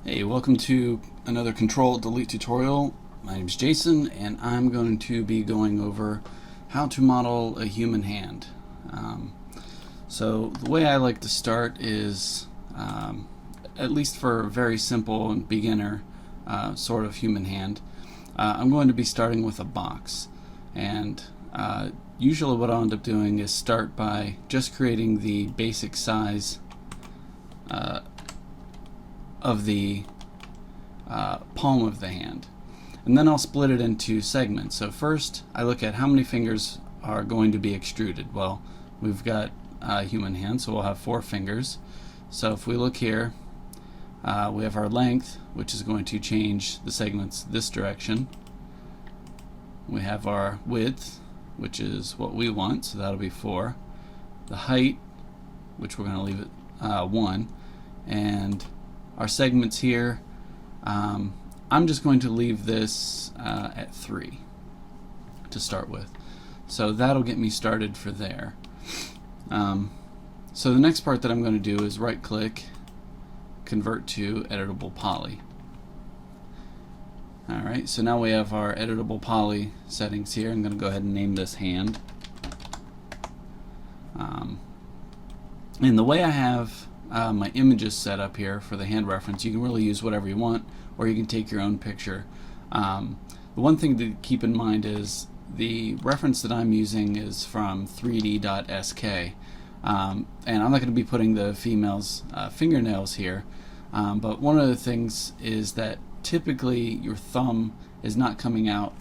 Hey, welcome to another Control-Delete tutorial. My name is Jason, and I'm going to be going over how to model a human hand. So the way I like to start is, at least for a very simple and beginner sort of human hand, I'm going to be starting with a box. And usually what I'll end up doing is start by just creating the basic size of the palm of the hand, and then I'll split it into segments. So first I look at how many fingers are going to be extruded. Well, we've got a human hand, so we'll have 4 fingers. So if we look here, we have our length, which is going to change the segments this direction. We have our width, which is what we want, so that'll be 4. The height, which we're going to leave it 1, and our segments here, I'm just going to leave this at 3 to start with. So that'll get me started for there. So the next part that I'm going to do is right click, convert to editable poly. Alright, so now we have our editable poly settings here. I'm going to go ahead and name this hand. And the way I have my images set up here for the hand reference, you can really use whatever you want, or you can take your own picture. The one thing to keep in mind is the reference that I'm using is from 3d.sk, and I'm not going to be putting the female's fingernails here, but one of the things is that typically your thumb is not coming out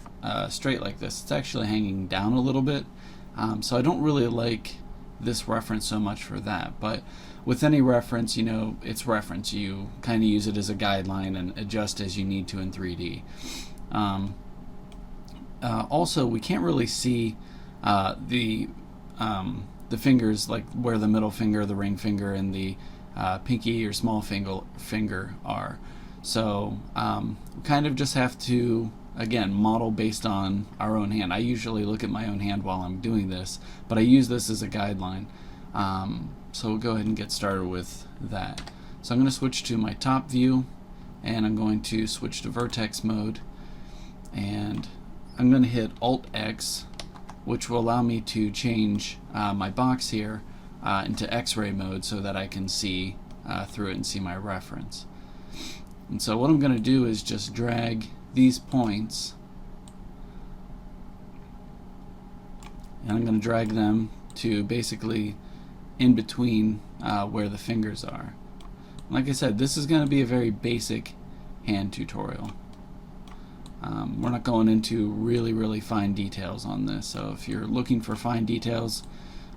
straight like this. It's actually hanging down a little bit, so I don't really like this reference so much for that. But with any reference, you know, it's reference. You kind of use it as a guideline and adjust as you need to in 3D. Also, we can't really see the fingers, like where the middle finger, the ring finger, and the pinky or small finger are. So we kind of just have to, again, model based on our own hand. I usually look at my own hand while I'm doing this, but I use this as a guideline. So we'll go ahead and get started with that. So I'm going to switch to my top view, and I'm going to switch to vertex mode, and I'm going to hit Alt-X, which will allow me to change my box here into X-ray mode so that I can see through it and see my reference. And so what I'm going to do is just drag these points, and I'm going to drag them to basically in between where the fingers are. Like I said, this is going to be a very basic hand tutorial. We're not going into really fine details on this, so if you're looking for fine details,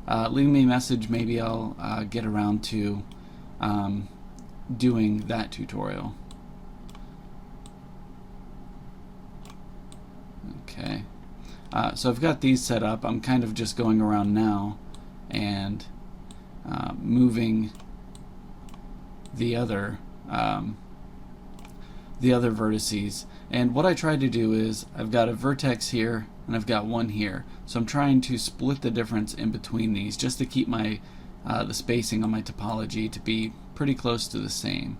leave me a message. Maybe I'll get around to doing that tutorial. Okay, so I've got these set up. I'm kind of just going around now and moving the other vertices. And what I tried to do is I've got a vertex here and I've got one here. So I'm trying to split the difference in between these just to keep my the spacing on my topology to be pretty close to the same.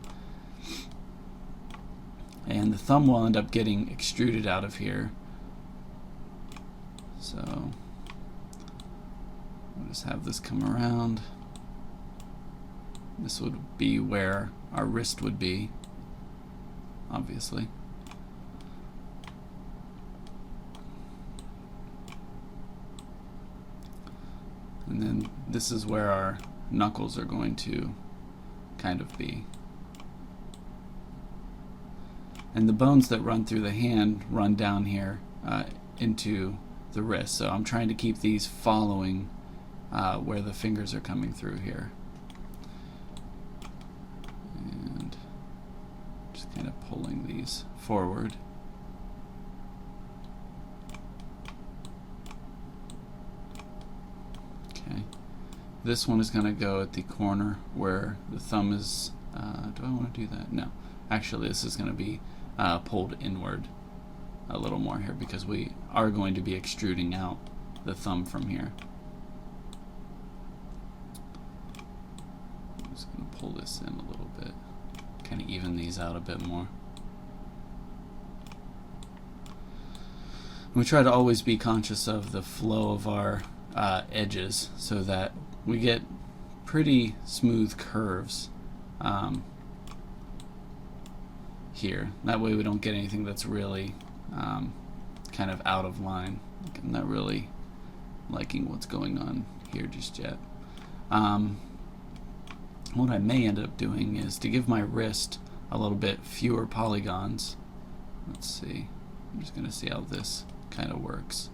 And the thumb will end up getting extruded out of here. So we'll just have this come around. This would be where our wrist would be, obviously. And then this is where our knuckles are going to kind of be. And the bones that run through the hand run down here into the wrist. So I'm trying to keep these following where the fingers are coming through here. And just kind of pulling these forward. Okay. This one is going to go at the corner where the thumb is. Do I want to do that? No. Actually, this is going to be pulled inward a little more here because we are going to be extruding out the thumb from here. I'm just going to pull this in a little bit. kind of even these out a bit more. We try to always be conscious of the flow of our edges so that we get pretty smooth curves here. That way we don't get anything that's really kind of out of line. I'm not really liking what's going on here just yet. What I may end up doing is to give my wrist a little bit fewer polygons. Let's see. I'm just going to see how this kind of works.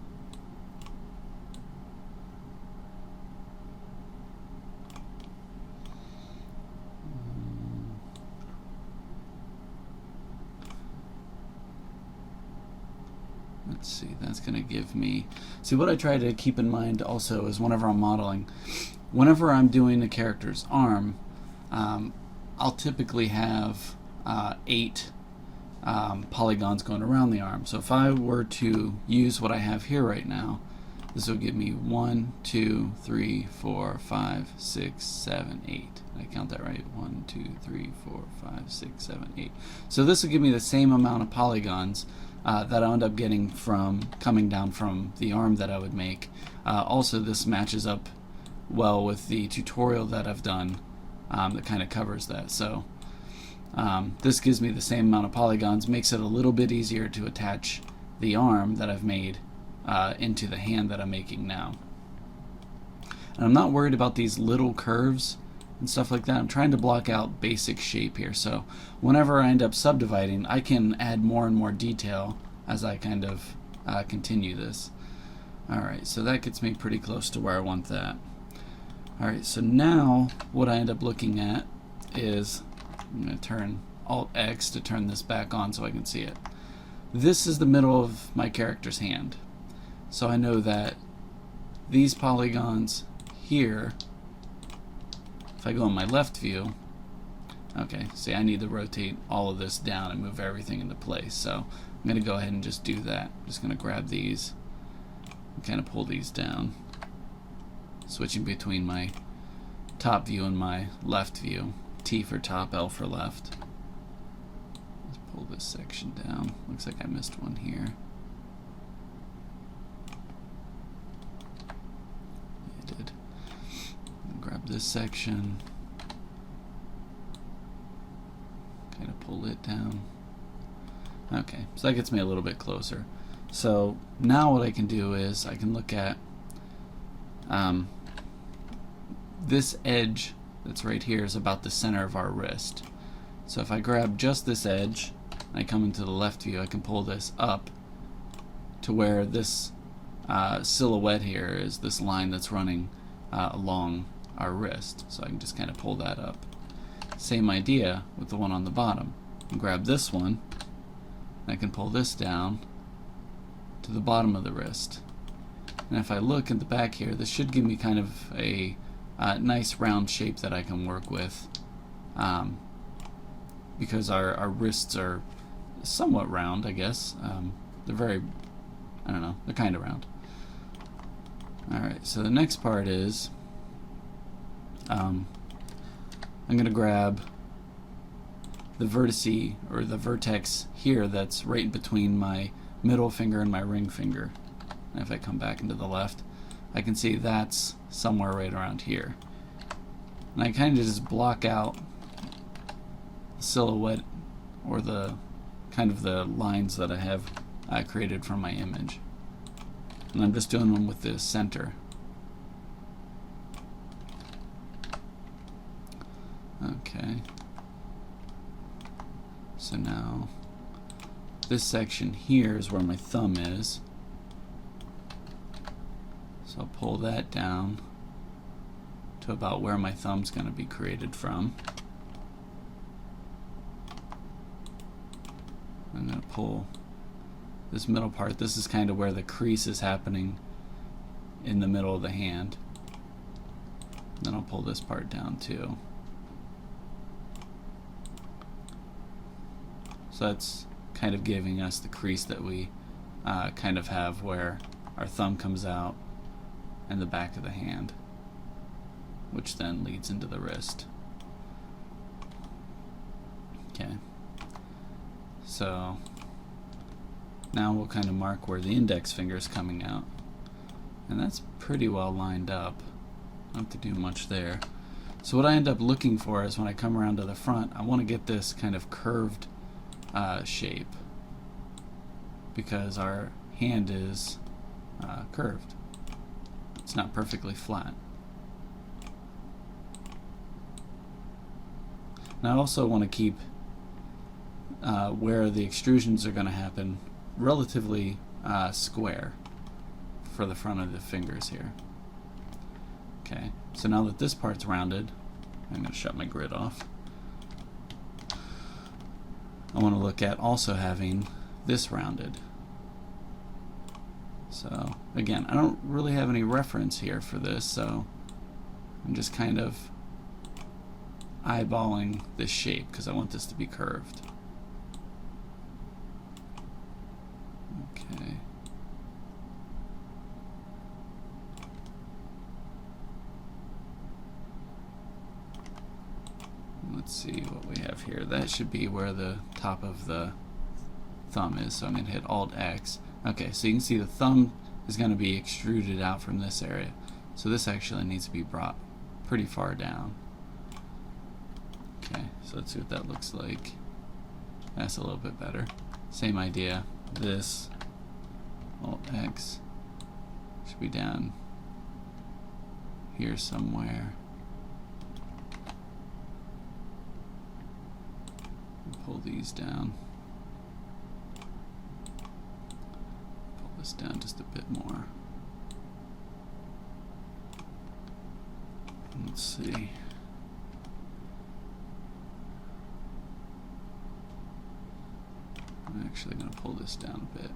Let's see, that's going to give me... See, what I try to keep in mind also is whenever I'm modeling, whenever I'm doing a character's arm, I'll typically have 8 polygons going around the arm. So if I were to use what I have here right now, this will give me 1, 2, 3, 4, 5, 6, 7, 8. Did I count that right? 1, 2, 3, 4, 5, 6, 7, 8. So this will give me the same amount of polygons that I'll end up getting from coming down from the arm that I would make. Also, this matches up well with the tutorial that I've done that kind of covers that. So this gives me the same amount of polygons, makes it a little bit easier to attach the arm that I've made into the hand that I'm making now. And I'm not worried about these little curves and stuff like that. I'm trying to block out basic shape here, so whenever I end up subdividing, I can add more and more detail as I kind of continue this. Alright, so that gets me pretty close to where I want that. Alright, so now what I end up looking at is, I'm going to turn Alt-X to turn this back on so I can see it. This is the middle of my character's hand. So I know that these polygons here, if I go in my left view, okay, see, I need to rotate all of this down and move everything into place. So I'm going to go ahead and just do that. I'm just going to grab these and kind of pull these down, switching between my top view and my left view. T for top, L for left. Let's pull this section down. Looks like I missed one here. I did. Grab this section, kind of pull it down. Okay, so that gets me a little bit closer. So now what I can do is I can look at this edge that's right here is about the center of our wrist. So if I grab just this edge, and I come into the left view, I can pull this up to where this silhouette here is this line that's running along our wrist. So I can just kind of pull that up. Same idea with the one on the bottom. And grab this one, and I can pull this down to the bottom of the wrist. And if I look at the back here, this should give me kind of a nice round shape that I can work with, because our wrists are somewhat round, I guess. They're very, I don't know, they're kind of round. Alright, so the next part is I'm going to grab the vertice, or the vertex here that's right between my middle finger and my ring finger. And if I come back into the left, I can see that's somewhere right around here. And I kind of just block out the silhouette, or the kind of the lines that I have created from my image. And I'm just doing them with the center. Okay. So now this section here is where my thumb is. So I'll pull that down to about where my thumb's going to be created from. I'm going to pull this middle part. This is kind of where the crease is happening in the middle of the hand. Then I'll pull this part down too. So that's kind of giving us the crease that we kind of have where our thumb comes out and the back of the hand, which then leads into the wrist. Okay, so now we'll kind of mark where the index finger is coming out, and that's pretty well lined up. Don't have to do much there. So what I end up looking for is when I come around to the front, I want to get this kind of curved shape, because our hand is curved. It's not perfectly flat. Now I also want to keep where the extrusions are going to happen relatively square for the front of the fingers here. Okay, so now that this part's rounded, I'm going to shut my grid off. I want to look at also having this rounded. So again, I don't really have any reference here for this, so I'm just kind of eyeballing this shape because I want this to be curved. Okay. Let's see what we have here. That should be where the top of the thumb is, so I'm going to hit Alt-X. Okay, so you can see the thumb is going to be extruded out from this area. So this actually needs to be brought pretty far down. Okay, so let's see what that looks like. That's a little bit better. Same idea. This Alt-X should be down here somewhere. Pull these down. Pull this down just a bit more. Let's see. I'm actually going to pull this down a bit.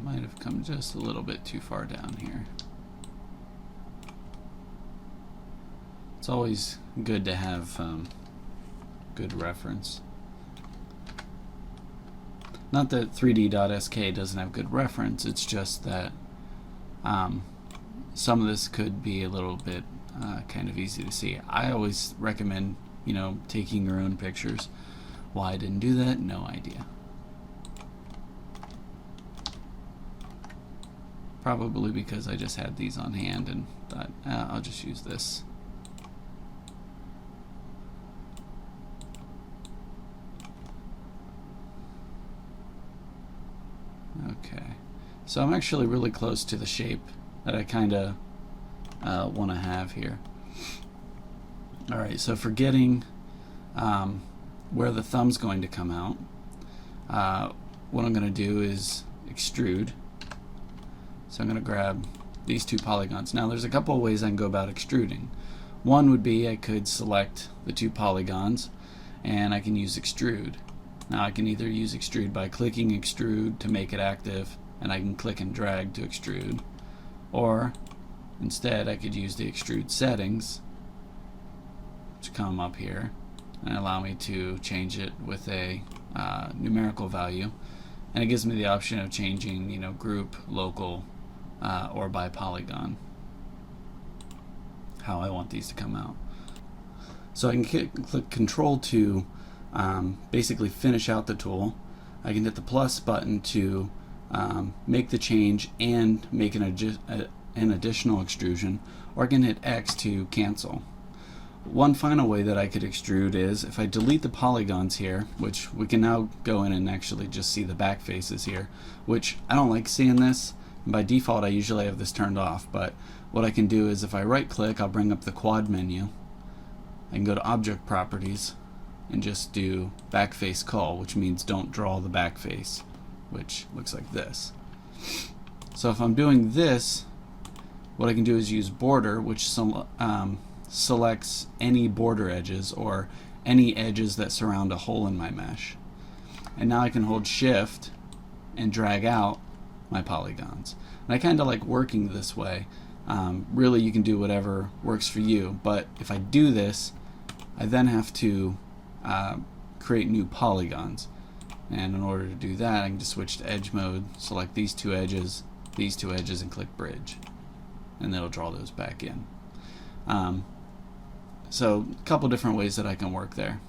Might have come just a little bit too far down here. It's always good to have good reference. Not that 3D.sk doesn't have good reference, it's just that some of this could be a little bit kind of easy to see. I always recommend, taking your own pictures. Why I didn't do that, no idea. Probably because I just had these on hand and thought, I'll just use this. Okay, so I'm actually really close to the shape that I kind of want to have here. Alright, so for getting where the thumb's going to come out, what I'm going to do is extrude. So I'm going to grab these two polygons. Now there's a couple of ways I can go about extruding. One would be I could select the two polygons and I can use extrude. Now I can either use extrude by clicking extrude to make it active, and I can click and drag to extrude, or instead I could use the Extrude Settings, which come up here and allow me to change it with a numerical value, and it gives me the option of changing group, local, or by polygon, how I want these to come out. So I can click Control to basically finish out the tool. I can hit the plus button to make the change and make an additional extrusion, or I can hit X to cancel. One final way that I could extrude is if I delete the polygons here, which we can now go in and actually just see the back faces here, which I don't like seeing this. By default I usually have this turned off, but what I can do is if I right click, I'll bring up the quad menu. I can go to Object Properties and just do back face cull, which means don't draw the back face, which looks like this. So if I'm doing this, what I can do is use border, which selects any border edges or any edges that surround a hole in my mesh. And now I can hold shift and drag out my polygons. And I kind of like working this way. Really you can do whatever works for you, but if I do this, I then have to create new polygons. And in order to do that, I can just switch to edge mode, select these two edges, and click bridge. And that'll draw those back in. So a couple different ways that I can work there.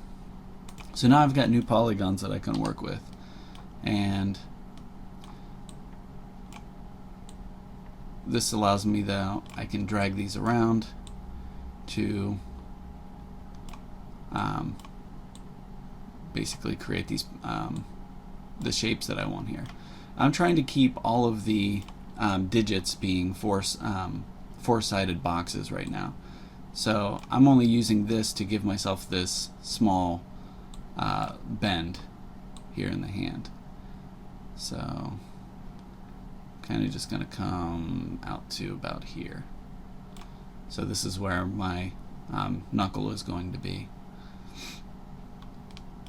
So now I've got new polygons that I can work with. And this allows me that I can drag these around to basically create these the shapes that I want here. I'm trying to keep all of the digits being four-sided boxes right now. So I'm only using this to give myself this small bend here in the hand. So kind of just going to come out to about here. So this is where my knuckle is going to be.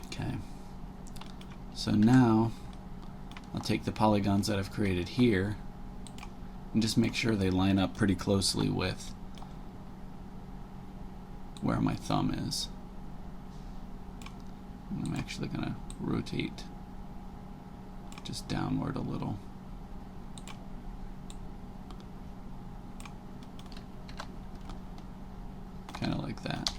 Okay. So now I'll take the polygons that I've created here and just make sure they line up pretty closely with where my thumb is. And I'm actually going to rotate just downward a little. Kind of like that.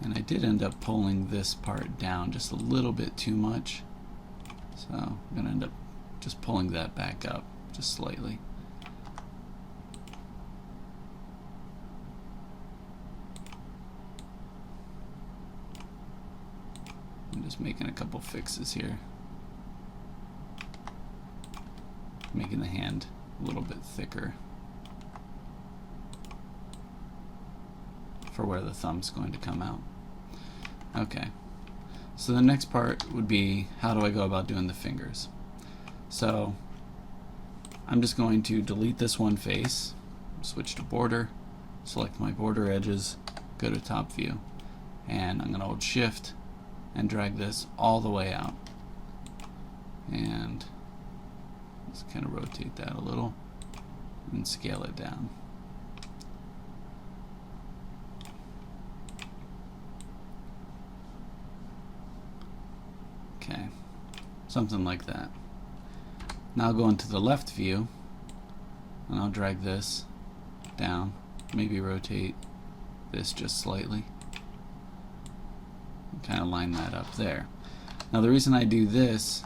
And I did end up pulling this part down just a little bit too much. So I'm going to end up just pulling that back up just slightly. I'm just making a couple fixes here. Making the hand a little bit thicker for where the thumb's going to come out. Okay, so the next part would be, how do I go about doing the fingers? So I'm just going to delete this one face, switch to border, select my border edges, go to top view, and I'm going to hold shift and drag this all the way out. And just kind of rotate that a little and scale it down. Okay, something like that. Now I'll go into the left view and I'll drag this down, maybe rotate this just slightly, and kind of line that up there. Now the reason I do this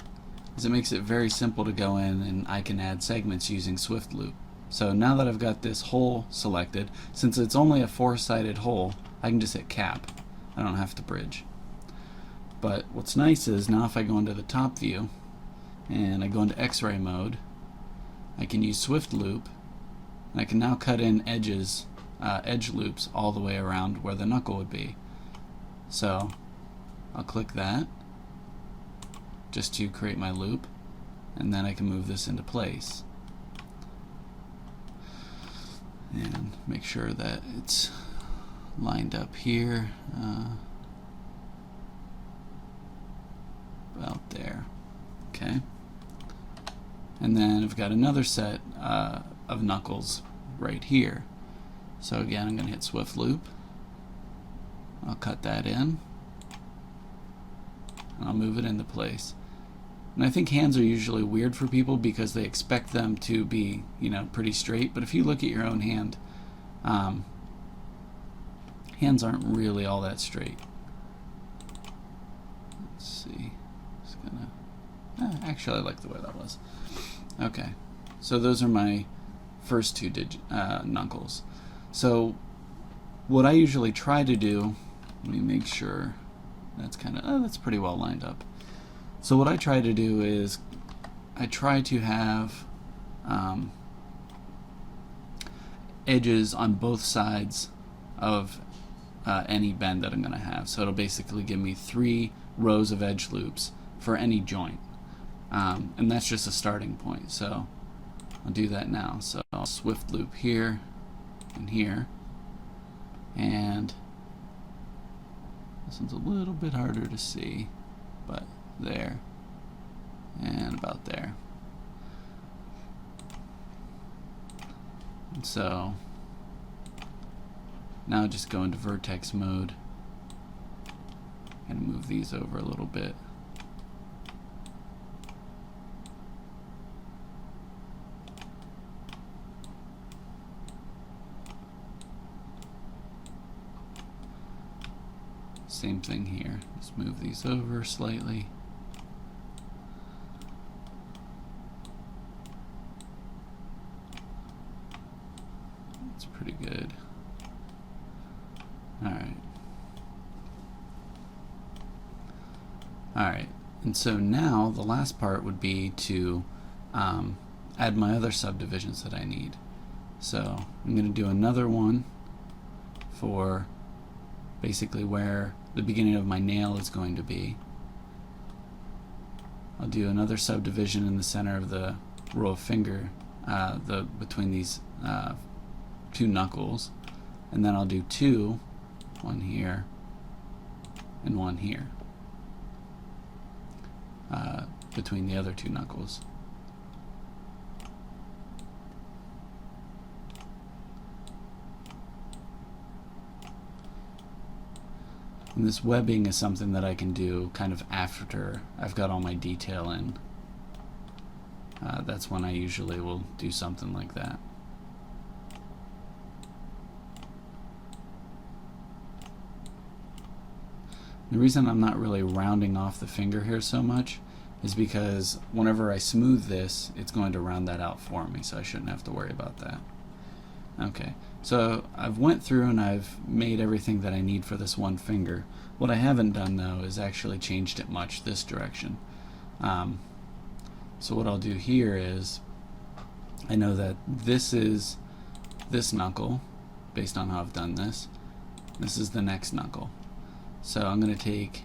is it makes it very simple to go in and I can add segments using Swift Loop. So now that I've got this hole selected, since it's only a four-sided hole, I can just hit cap. I don't have to bridge. But what's nice is now if I go into the top view and I go into X-ray mode, I can use Swift Loop and I can now cut in edges, edge loops all the way around where the knuckle would be. So I'll click that just to create my loop, and then I can move this into place and make sure that it's lined up here. About there. Okay. And then I've got another set of knuckles right here. So again, I'm going to hit Swift Loop. I'll cut that in. And I'll move it into place. And I think hands are usually weird for people because they expect them to be, you know, pretty straight. But if you look at your own hand, hands aren't really all that straight. Let's see. Actually, I like the way that was. Okay, so those are my first two knuckles. So what I usually try to do, let me make sure that's that's pretty well lined up. So what I try to do is I try to have edges on both sides of any bend that I'm going to have. So it'll basically give me 3 rows of edge loops for any joint. And that's just a starting point. So I'll do that now. So I'll Swift Loop here and here. And this one's a little bit harder to see, but there and about there. And so now just go into vertex mode and move these over a little bit. Same thing here. Just move these over slightly. That's pretty good. Alright. Alright, and so now the last part would be to add my other subdivisions that I need. So I'm going to do another one for basically where the beginning of my nail is going to be. I'll do another subdivision in the center of the row of finger, between these two knuckles, and then I'll do two, one here and one here, between the other two knuckles. And this webbing is something that I can do kind of after I've got all my detail in. That's when I usually will do something like that. The reason I'm not really rounding off the finger here so much is because whenever I smooth this, it's going to round that out for me, so I shouldn't have to worry about that. Okay, so I've went through and I've made everything that I need for this one finger. What I haven't done though is actually changed it much this direction. So what I'll do here is, I know that this is this knuckle, based on how I've done this. This is the next knuckle. So I'm going to take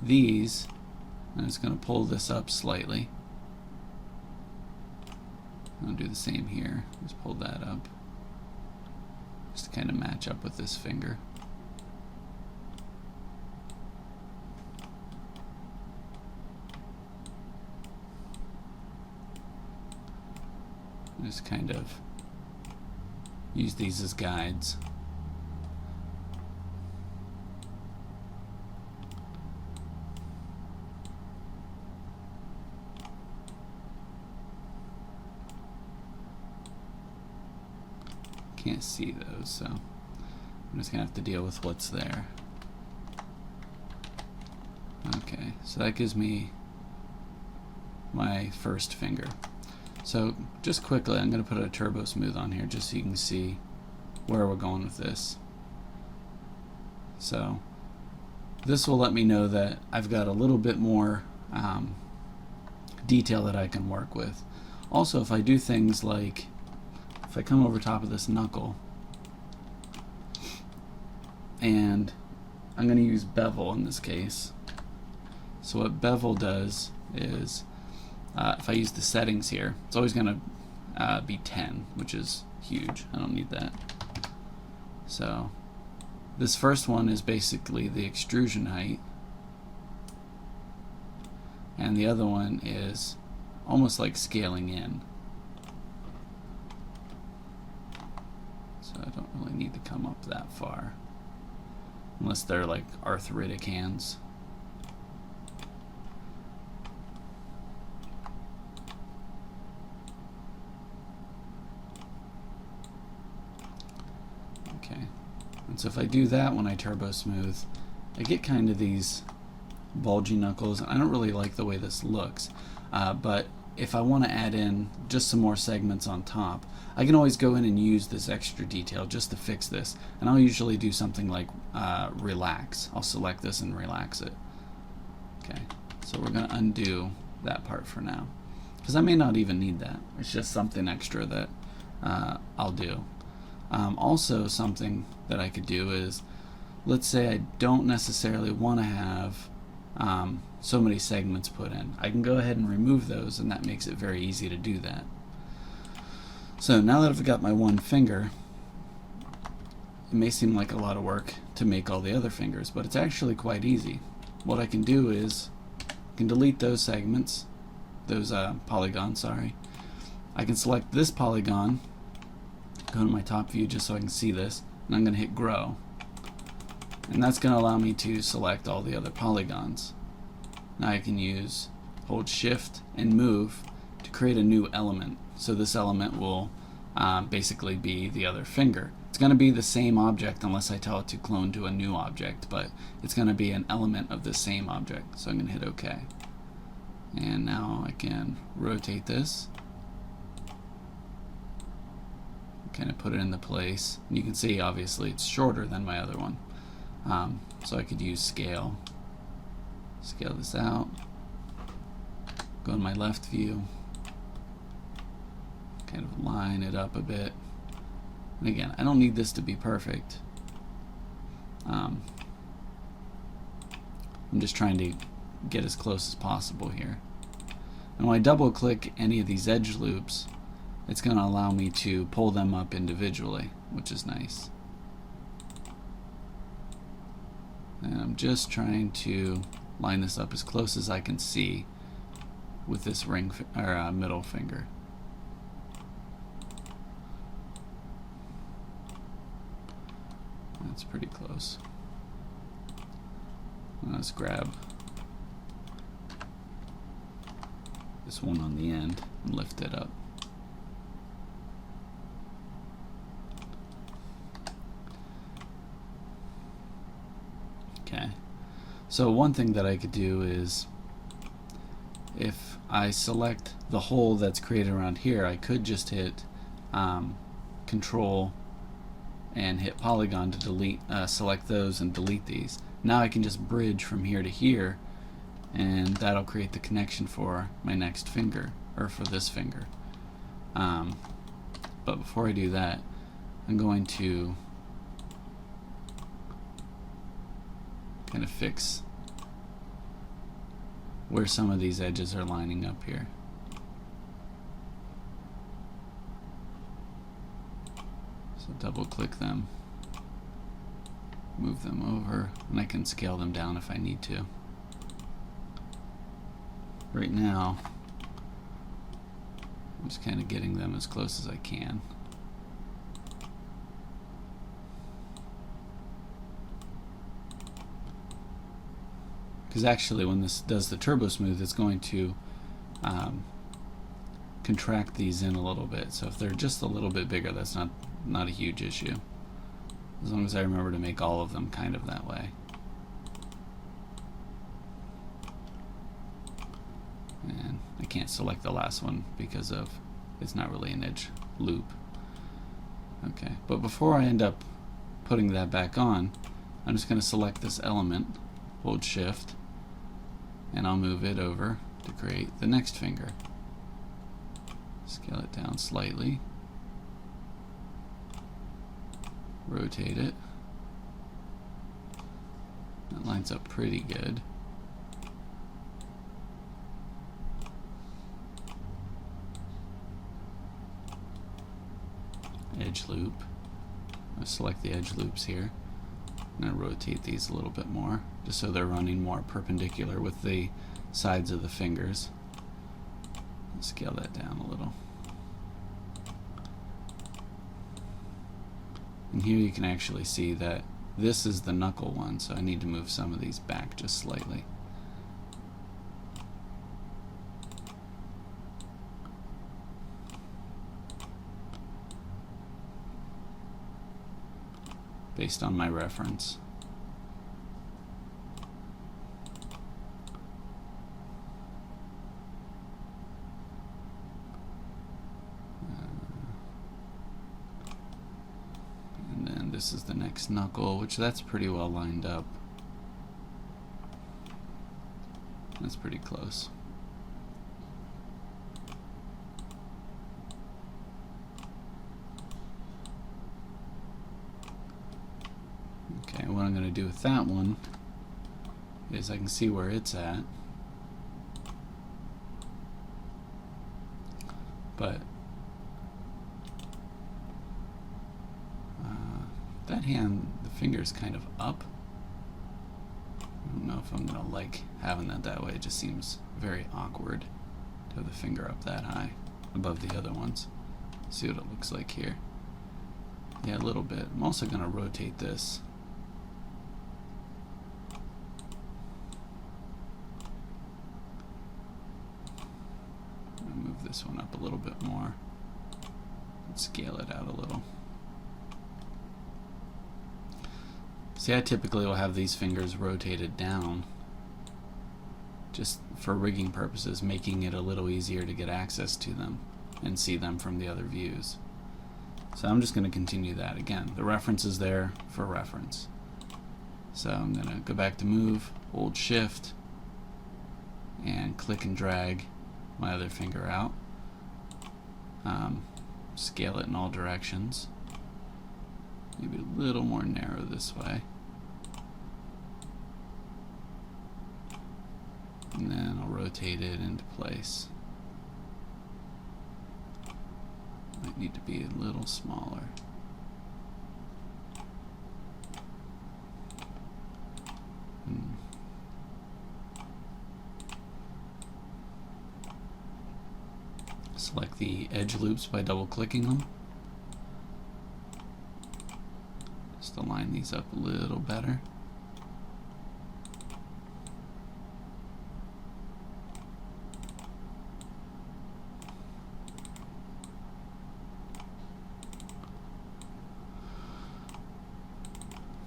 these, and I'm just going to pull this up slightly. I'll do the same here, just pull that up. Just to kind of match up with this finger. Just kind of use these as guides. Can't see those, so I'm just gonna have to deal with what's there. Okay, so that gives me my first finger. So just quickly, I'm going to put a turbo smooth on here just so you can see where we're going with this. So this will let me know that I've got a little bit more detail that I can work with. Also, if I do things like, if I come over top of this knuckle, and I'm going to use Bevel in this case. So what Bevel does is, if I use the settings here, it's always going to be 10, which is huge. I don't need that. So this first one is basically the extrusion height, and the other one is almost like scaling in. So I don't really need to come up that far, unless they're like arthritic hands. Okay, and so if I do that when I turbo smooth, I get kind of these bulgy knuckles. I don't really like the way this looks, but if I want to add in just some more segments on top, I can always go in and use this extra detail just to fix this, and I'll usually do something like relax. I'll select this and relax it. Okay, so we're going to undo that part for now, because I may not even need that. It's just something extra that I'll do. Also, something that I could do is, let's say I don't necessarily want to have so many segments put in. I can go ahead and remove those, and that makes it very easy to do that. So now that I've got my one finger, it may seem like a lot of work to make all the other fingers, but it's actually quite easy. What I can do is I can delete those segments, those polygons, sorry. I can select this polygon, go to my top view just so I can see this, and I'm going to hit grow. And that's going to allow me to select all the other polygons. Now I can hold Shift and move to create a new element. So this element will basically be the other finger. It's going to be the same object unless I tell it to clone to a new object, but it's going to be an element of the same object. So I'm going to hit OK. And now I can rotate this, kind of put it into place. And you can see obviously it's shorter than my other one. So I could use scale this out, go in my left view, kind of line it up a bit. And again, I don't need this to be perfect. I'm just trying to get as close as possible here. And when I double click any of these edge loops, it's going to allow me to pull them up individually, which is nice. And I'm just trying to line this up as close as I can see with this middle finger. That's pretty close. Let's grab this one on the end and lift it up. Okay. So one thing that I could do is, if I select the hole that's created around here, I could just hit Control and hit Polygon to delete, select those and delete these. Now I can just bridge from here to here, and that'll create the connection for my next finger, or for this finger. But before I do that, I'm going to kind of fix where some of these edges are lining up here. So double click them, move them over, and I can scale them down if I need to. Right now, I'm just kind of getting them as close as I can. Because actually when this does the turbo smooth, it's going to contract these in a little bit. So if they're just a little bit bigger, that's not a huge issue, as long as I remember to make all of them kind of that way. And I can't select the last one because it's not really an edge loop. Okay, but before I end up putting that back on, I'm just going to select this element, hold Shift, and I'll move it over to create the next finger. Scale it down slightly, rotate it. That lines up pretty good. Edge loop. I'll select the edge loops here. I'm going to rotate these a little bit more, just so they're running more perpendicular with the sides of the fingers. Scale that down a little. And here you can actually see that this is the knuckle one, so I need to move some of these back just slightly. Based on my reference. And then this is the next knuckle, which that's pretty well lined up. That's pretty close. Okay, what I'm going to do with that one is I can see where it's at, but that hand, the finger's kind of up. I don't know if I'm going to like having that way. It just seems very awkward to have the finger up that high above the other ones. See what it looks like here. Yeah, a little bit. I'm also going to rotate this move this one up a little bit more and scale it out a little. See, I typically will have these fingers rotated down just for rigging purposes, making it a little easier to get access to them and see them from the other views. So I'm just going to continue that again. The reference is there for reference. So I'm going to go back to move, hold shift, and click and drag my other finger out. Scale it in all directions. Maybe a little more narrow this way. And then I'll rotate it into place. Might need to be a little smaller. Select the edge loops by double clicking them. Just to line these up a little better.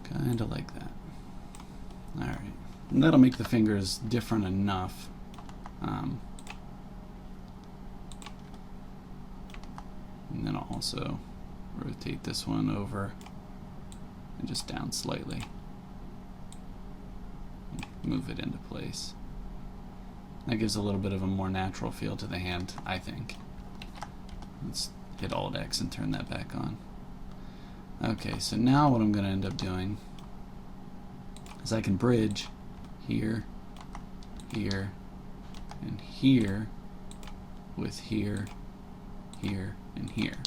Kind of like that. Alright. And that'll make the fingers different enough. And then I'll also rotate this one over and just down slightly. Move it into place. That gives a little bit of a more natural feel to the hand, I think. Let's hit Alt-X and turn that back on. Okay, so now what I'm going to end up doing is I can bridge here, here, and here with here, here, and here.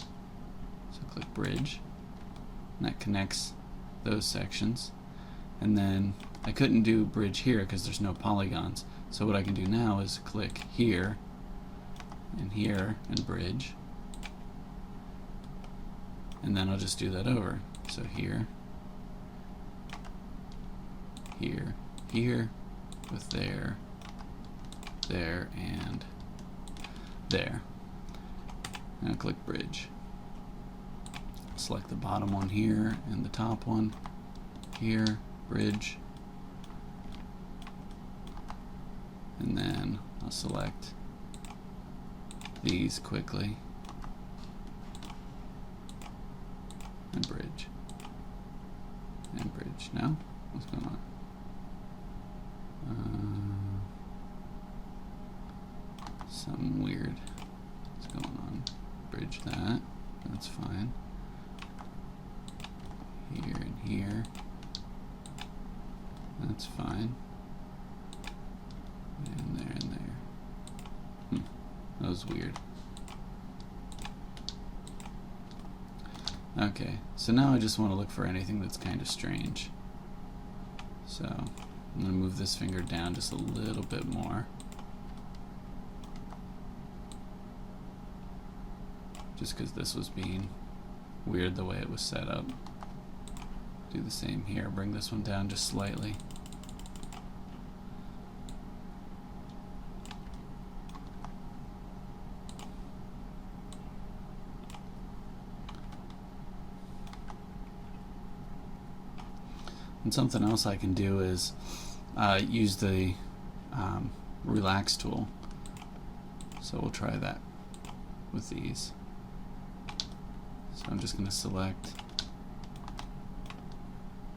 So click bridge, and that connects those sections. And then I couldn't do bridge here because there's no polygons. So what I can do now is click here and bridge. And then I'll just do that over. So here, here, here, with there, there, and there. And I'll click bridge. Select the bottom one here and the top one here, bridge. And then I'll select these quickly and bridge. And bridge. No? What's going on? Something weird. What's going on? Bridge that. That's fine. Here and here. That's fine. And there and there. That was weird. Okay, so now I just want to look for anything that's kind of strange. So I'm going to move this finger down just a little bit more. Just because this was being weird the way it was set up. Do the same here, bring this one down just slightly. And something else I can do is use the relax tool. So we'll try that with these. So I'm just going to select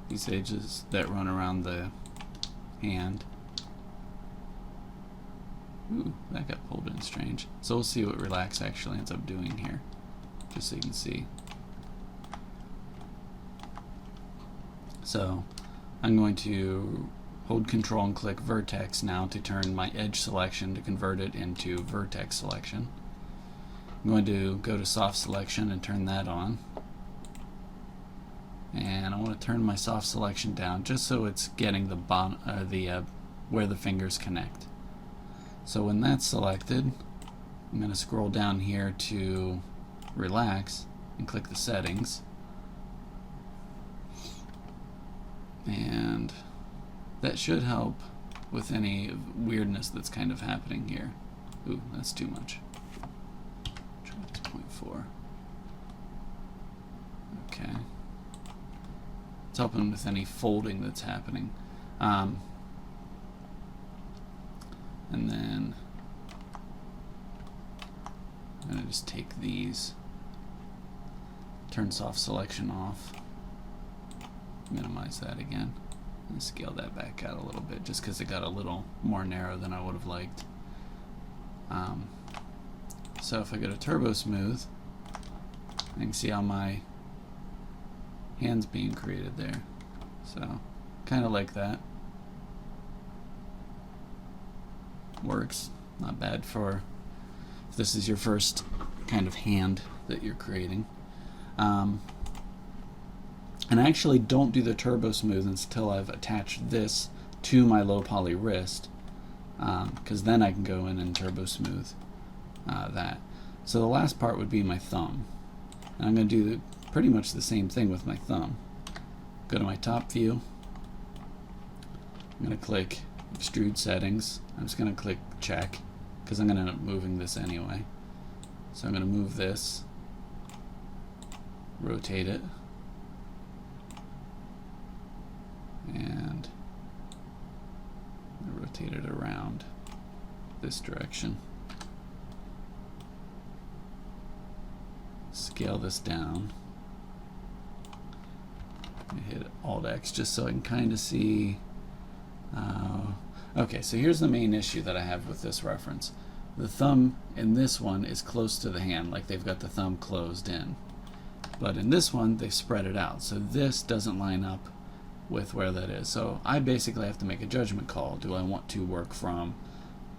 these edges that run around the hand. Ooh, that got pulled in strange. So we'll see what relax actually ends up doing here, just so you can see. So I'm going to hold Control and click Vertex now to turn my edge selection to convert it into Vertex selection. I'm going to go to Soft Selection and turn that on. And I want to turn my soft selection down just so it's getting the where the fingers connect. So when that's selected, I'm going to scroll down here to Relax and click the Settings. And that should help with any weirdness that's kind of happening here. Ooh, that's too much. for. Okay. It's helping with any folding that's happening. And then I'm going to just take these, turn soft selection off, minimize that again, and scale that back out a little bit just because it got a little more narrow than I would have liked. So if I go to Turbo Smooth, I can see how my hand's being created there. So kind of like that. Works. Not bad for if this is your first kind of hand that you're creating. And I actually don't do the Turbo Smooth until I've attached this to my low poly wrist, because then I can go in and Turbo Smooth that. So the last part would be my thumb. And I'm going to do pretty much the same thing with my thumb. Go to my top view. I'm going to click Extrude Settings. I'm just going to click Check because I'm going to end up moving this anyway. So I'm going to move this, rotate it, and rotate it around this direction. Scale this down. Hit Alt X just so I can kind of see. Okay, so here's the main issue that I have with this reference. The thumb in this one is close to the hand, like they've got the thumb closed in. But in this one, they've spread it out. So this doesn't line up with where that is. So I basically have to make a judgment call. Do I want to work from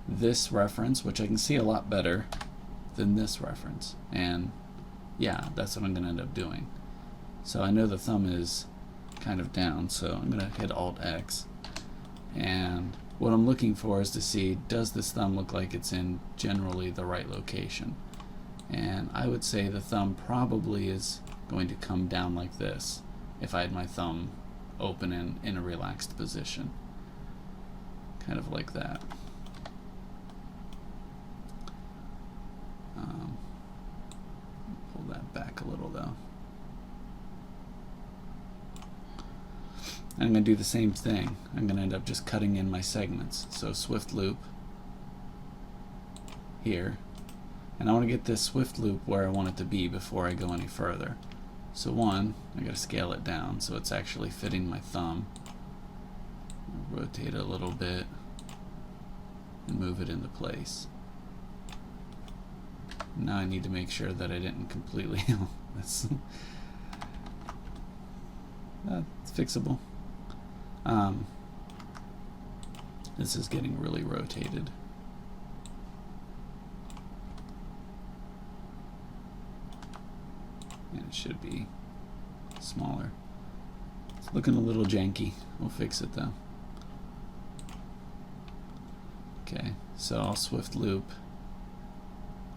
this reference, which I can see a lot better than this reference? And yeah, that's what I'm going to end up doing. So I know the thumb is kind of down, so I'm going to hit Alt X. And what I'm looking for is to see, does this thumb look like it's in generally the right location? And I would say the thumb probably is going to come down like this if I had my thumb open and in a relaxed position. Kind of like that. Pull that back a little though. I'm going to do the same thing. I'm going to end up just cutting in my segments. So swift loop here. And I want to get this swift loop where I want it to be before I go any further. So one, I got to scale it down so it's actually fitting my thumb. Rotate it a little bit and move it into place. Now I need to make sure that I didn't completely that's it's fixable. This is getting really rotated. And it should be smaller. It's looking a little janky. We'll fix it though. Okay, so I'll swift loop.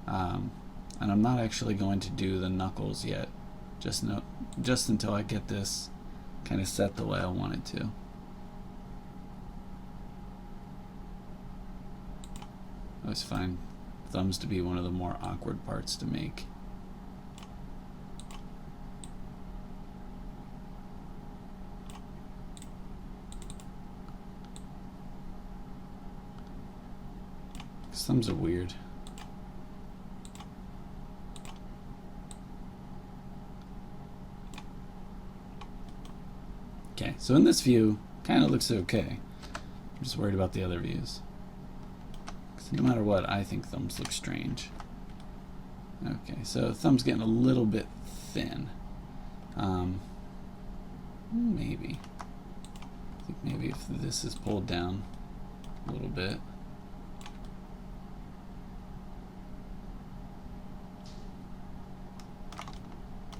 And I'm not actually going to do the knuckles yet, just until I get this kind of set the way I want it to. I always find thumbs to be one of the more awkward parts to make. Thumbs are weird. Okay, so in this view, kind of looks okay. I'm just worried about the other views. No matter what, I think thumbs look strange. Okay, so thumb's getting a little bit thin. Maybe. I think maybe if this is pulled down a little bit.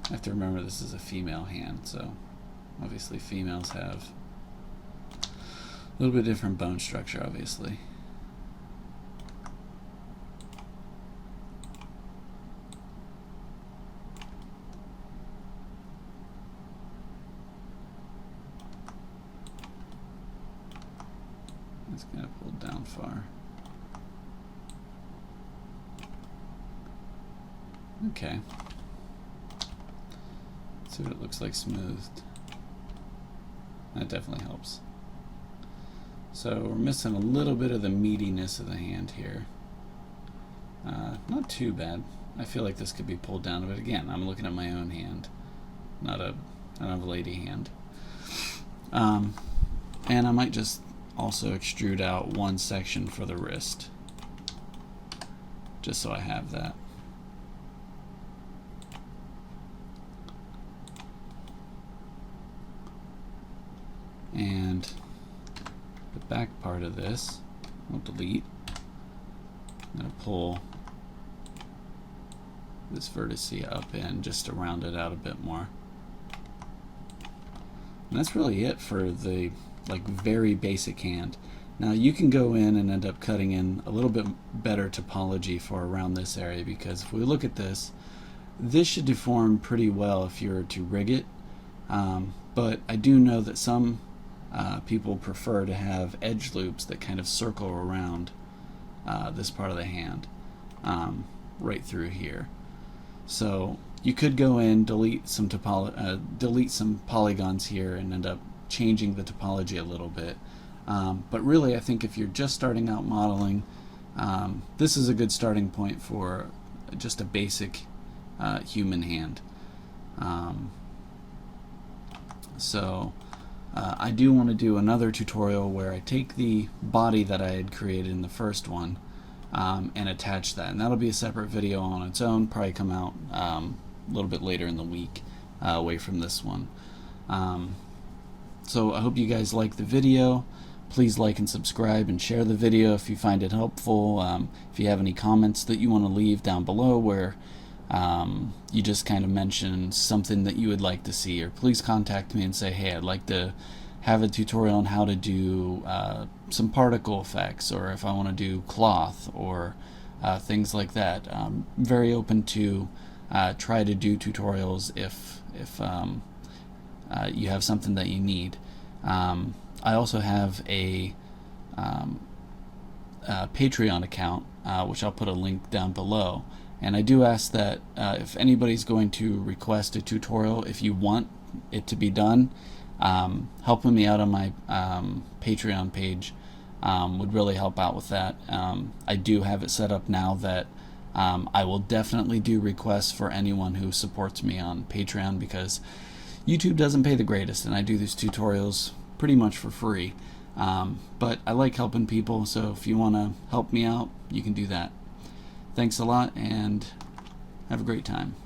I have to remember this is a female hand, so obviously females have a little bit different bone structure, obviously. It's going to pull down far. Okay. Let's see what it looks like smoothed. That definitely helps. So we're missing a little bit of the meatiness of the hand here. Not too bad. I feel like this could be pulled down, but again, I'm looking at my own hand, not a lady hand. And I might just also extrude out one section for the wrist, just so I have that. And the back part of this, I'll delete. I'm going to pull this vertice up in just to round it out a bit more. And that's really it for the very basic hand. Now you can go in and end up cutting in a little bit better topology for around this area, because if we look at this, this should deform pretty well if you were to rig it. But I do know that some people prefer to have edge loops that kind of circle around this part of the hand, right through here. So you could go in, delete some polygons here and end up changing the topology a little bit. But really, I think if you're just starting out modeling, this is a good starting point for just a basic human hand. I do want to do another tutorial where I take the body that I had created in the first one and attach that, and that'll be a separate video on its own, probably come out a little bit later in the week, away from this one. So I hope you guys like the video. Please like and subscribe and share the video if you find it helpful. If you have any comments that you want to leave down below where you just kind of mention something that you would like to see, or please contact me and say, hey, I'd like to have a tutorial on how to do some particle effects, or if I want to do cloth or things like that. I'm very open to try to do tutorials if you have something that you need. I also have a Patreon account, which I'll put a link down below. And I do ask that if anybody's going to request a tutorial, if you want it to be done, helping me out on my Patreon page would really help out with that. I do have it set up now that I will definitely do requests for anyone who supports me on Patreon, because YouTube doesn't pay the greatest, and I do these tutorials pretty much for free. But I like helping people, so if you want to help me out, you can do that. Thanks a lot, and have a great time.